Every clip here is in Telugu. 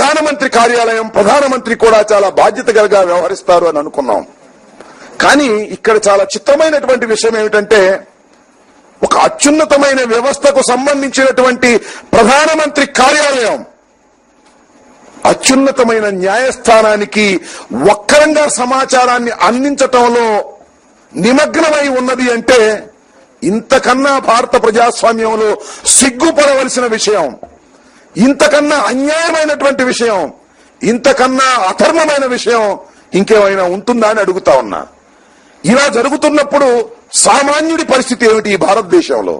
ప్రధానమంత్రి కార్యాలయం, ప్రధానమంత్రి కూడా చాలా బాధ్యతగా వ్యవహరిస్తారు అని అనుకున్నాం. కానీ ఇక్కడ చాలా చిత్రమైనటువంటి విషయం ఏమిటంటే, ఒక అత్యున్నతమైన వ్యవస్థకు సంబంధించినటువంటి ప్రధానమంత్రి కార్యాలయం అత్యున్నతమైన న్యాయస్థానానికి వక్రంగా సమాచారాన్ని అందించటంలో నిమగ్నమై ఉన్నది అంటే ఇంతకన్నా భారత ప్రజాస్వామ్యంలో సిగ్గుపడవలసిన విషయం, ఇంతకన్నా అన్యాయమైనటువంటి విషయం, ఇంతకన్నా అధర్మమైన విషయం ఇంకేమైనా ఉంటుందా అని అడుగుతా ఉన్నా. ఇలా జరుగుతున్నప్పుడు సామాన్యుడి పరిస్థితి ఏమిటి ఈ భారతదేశంలో?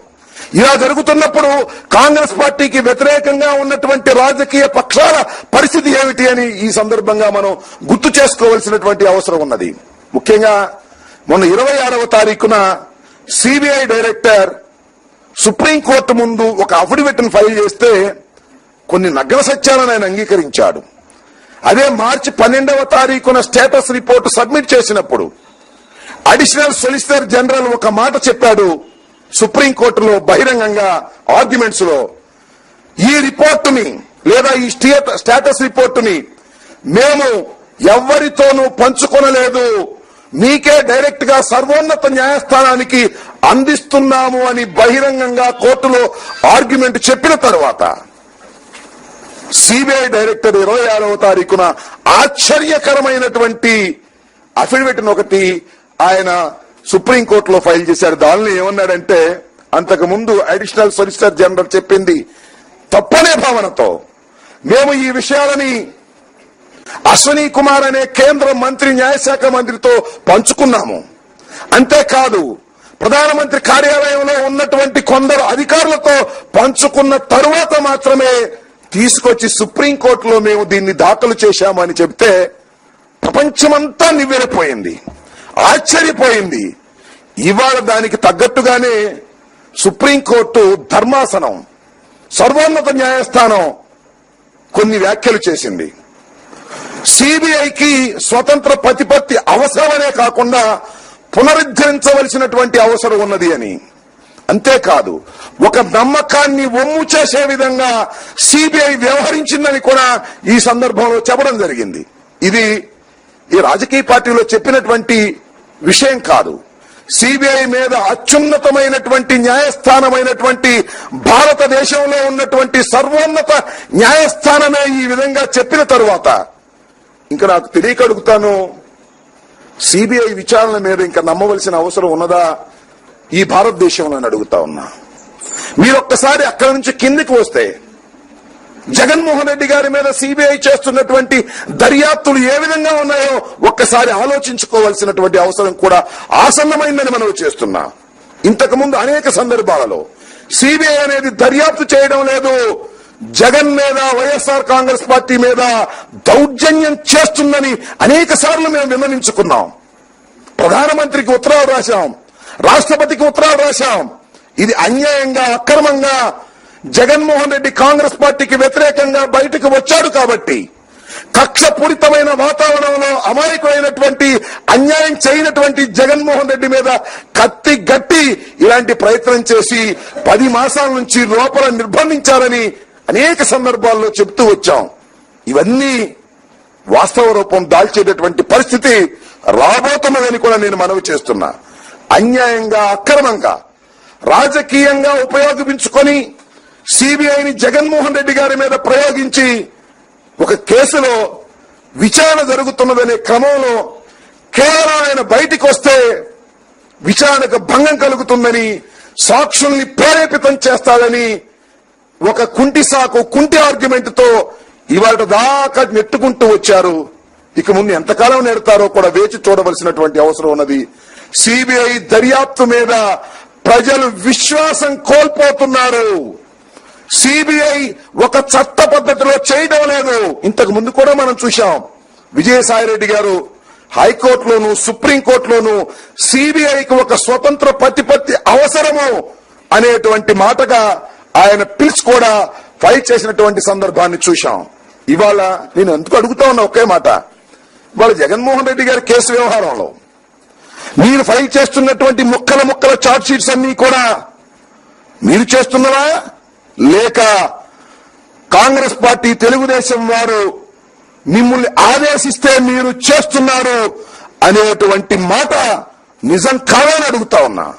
ఇలా జరుగుతున్నప్పుడు కాంగ్రెస్ పార్టీకి వ్యతిరేకంగా ఉన్నటువంటి రాజకీయ పక్షాల పరిస్థితి ఏమిటి అని ఈ సందర్భంగా మనం గుర్తు చేసుకోవాల్సినటువంటి అవసరం ఉన్నది. ముఖ్యంగా మొన్న 26వ తారీఖున సిబిఐ డైరెక్టర్ సుప్రీంకోర్టు ముందు ఒక అఫిడవిట్ ఫైల్ చేస్తే కొన్ని నగ్న సత్యాలను ఆయన అంగీకరించాడు. అదే మార్చి 12వ తారీఖున స్టేటస్ రిపోర్ట్ సబ్మిట్ చేసినప్పుడు అడిషనల్ సొలిసిటర్ జనరల్ ఒక మాట చెప్పాడు సుప్రీంకోర్టులో బహిరంగంగా ఆర్గ్యుమెంట్స్ లో. ఈ రిపోర్టుని లేదా ఈ స్టేటస్ రిపోర్టుని మేము ఎవ్వరితోనూ పంచుకొనలేదు, మీకే డైరెక్ట్ గా సర్వోన్నత న్యాయస్థానానికి అందిస్తున్నాము అని బహిరంగంగా కోర్టులో ఆర్గ్యుమెంట్ చెప్పిన తర్వాత సిబిఐ డైరెక్టర్ 26వ తారీఖున ఆశ్చర్యకరమైనటువంటి అఫిడవిట్ ఒకటి ఆయన సుప్రీంకోర్టులో ఫైల్ చేశారు. దానిలో ఏమన్నాడంటే, అంతకు ముందు అడిషనల్ సొలిసిటర్ జనరల్ చెప్పింది తప్పనే భావనతో మేము ఈ విషయాలని అశ్వనీ కుమార్ అనే కేంద్ర మంత్రి, న్యాయశాఖ మంత్రితో పంచుకున్నాము. అంతేకాదు ప్రధానమంత్రి కార్యాలయంలో ఉన్నటువంటి కొందరు అధికారులతో పంచుకున్న తరువాత మాత్రమే తీసుకొచ్చి సుప్రీంకోర్టులో మేము దీన్ని దాఖలు చేశామని చెప్తే ప్రపంచమంతా నివ్వెరపోయింది, ఆశ్చర్యపోయింది. ఇవాళ దానికి తగ్గట్టుగానే సుప్రీంకోర్టు ధర్మాసనం, సర్వోన్నత న్యాయస్థానం కొన్ని వ్యాఖ్యలు చేసింది. సిబిఐకి స్వతంత్ర ప్రతిపత్తి అవసరమనే కాకుండా పునరుద్ధరించవలసినటువంటి అవసరం ఉన్నది అని. అంతేకాదు ఒక నమ్మకాన్ని ఒమ్ము చేసే విధంగా సిబిఐ వ్యవహరించిందని కూడా ఈ సందర్భంలో చెప్పడం జరిగింది. ఇది ఈ రాజకీయ పార్టీలో చెప్పినటువంటి విషయం కాదు. సిబిఐ మీద అత్యున్నతమైనటువంటి న్యాయస్థానమైనటువంటి భారతదేశంలో ఉన్నటువంటి సర్వోన్నత న్యాయస్థానమే ఈ విధంగా చెప్పిన తరువాత ఇంకా నాకు తెలియక అడుగుతాను, సిబిఐ విచారణ మీద ఇంకా నమ్మవలసిన అవసరం ఉన్నదా ఈ భారతదేశంలో అని అడుగుతా ఉన్నా. మీరు ఒక్కసారి అక్కడి నుంచి కిందికి వస్తే జగన్మోహన్ రెడ్డి గారి మీద సిబిఐ చేస్తున్నటువంటి దర్యాప్తులు ఏ విధంగా ఉన్నాయో ఒక్కసారి ఆలోచించుకోవాల్సినటువంటి అవసరం కూడా ఆసన్నమైందని మనం చేస్తున్నా. ఇంతకు ముందు అనేక సందర్భాలలో సిబిఐ అనేది దర్యాప్తు చేయడం లేదు, జగన్ మీద, వైఎస్ఆర్ కాంగ్రెస్ పార్టీ మీద దౌర్జన్యం చేస్తుందని అనేక సార్లు మేము విన్నవించుకున్నాం. ప్రధానమంత్రికి ఉత్తరాలు రాశాం, రాష్ట్రపతికి ఉత్తరాలు రాశాం. ఇది అన్యాయంగా, అక్రమంగా జగన్మోహన్ రెడ్డి కాంగ్రెస్ పార్టీకి వ్యతిరేకంగా బయటకు వచ్చాడు కాబట్టి, కక్షపూరితమైన వాతావరణంలో అమాయకమైనటువంటి, అన్యాయం చేయనటువంటి జగన్మోహన్ రెడ్డి మీద కత్తి గట్టి ఇలాంటి ప్రయత్నం చేసి 10 మాసాల నుంచి లోపల నిర్బంధించారని అనేక సందర్భాల్లో చెప్తూ వచ్చాం. ఇవన్నీ వాస్తవ రూపం దాల్చేటటువంటి పరిస్థితి రాబోతున్నదని కూడా నేను మనవి చేస్తున్నా. అన్యాయంగా, అక్రమంగా, రాజకీయంగా ఉపయోగించుకొని సిబిఐని జగన్మోహన్ రెడ్డి గారి మీద ప్రయోగించి ఒక కేసులో విచారణ జరుగుతున్నదనే క్రమంలో కేవలం ఆయన బయటికి వస్తే విచారణకు భంగం కలుగుతుందని, సాక్షుల్ని ప్రేరేపితం చేస్తాడని ఒక కుంటి ఆర్గ్యుమెంట్ తో ఇవాళ దాకా నెట్టుకుంటూ వచ్చారు. ఇక ముందు ఎంతకాలం నెడతారో కూడా వేచి చూడవలసినటువంటి అవసరం ఉన్నది. సిబిఐ దర్యాప్తు మీద ప్రజలు విశ్వాసం కోల్పోతున్నారు. సిబిఐ ఒక చట్ట పద్ధతిలో చేయడం లేదు. ఇంతకు ముందు కూడా మనం చూశాం, విజయసాయిరెడ్డి గారు హైకోర్టులోను, సుప్రీంకోర్టులోను సిబిఐకి ఒక స్వతంత్ర ప్రతిపత్తి అవసరము అనేటువంటి మాటగా ఆయన పిల్స్ కూడా ఫైల్ చేసినటువంటి సందర్భాన్ని చూశాం. ఇవాళ నేను ఎందుకు అడుగుతా ఉన్నా ఒకే మాట, ఇవాళ జగన్మోహన్ రెడ్డి గారి కేసు వ్యవహారంలో మీరు ఫైల్ చేస్తున్నటువంటి ముక్కల చార్జ్ షీట్స్ అన్ని కూడా మీరు చేస్తున్నారా, లేక కాంగ్రెస్ పార్టీ తెలుగుదేశం వారు మిమ్మల్ని ఆదేశిస్తే మీరు చేస్తున్నారు అనేటువంటి మాట నిజం కాదని అడుగుతా ఉన్నా.